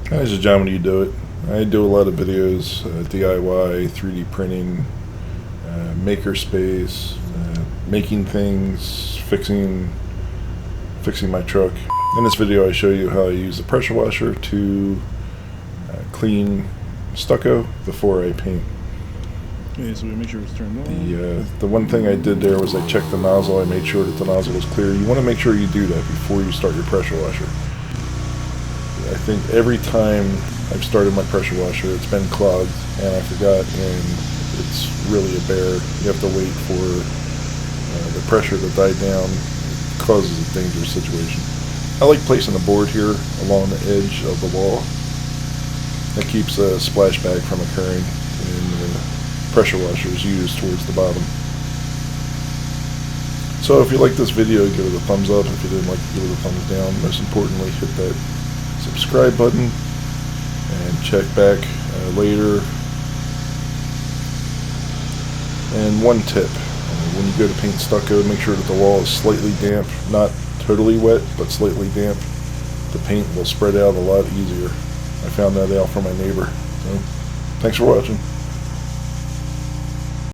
This is John. When you do it, I do a lot of videos, DIY, 3D printing, makerspace, making things, fixing my truck. In this video, I show you how I use the pressure washer to clean stucco before I paint. Okay, so we make sure it's turned on. The one thing I did there was I checked the nozzle. I made sure that the nozzle was clear. You want to make sure you do that before you start your pressure washer. I think every time I've started my pressure washer, it's been clogged, and I forgot, and it's really a bear. You have to wait for the pressure to die down. It causes a dangerous situation. I like placing a board here along the edge of the wall. That keeps a splashback from occurring when the pressure washer is used towards the bottom. So if you like this video, give it a thumbs up. If you didn't like it, give it a thumbs down. Most importantly, hit that subscribe button and check back later. And one tip, when you go to paint stucco, make sure that the wall is slightly damp, not totally wet, but slightly damp. The paint will spread out a lot easier. I found that out from my neighbor. So, thanks for watching.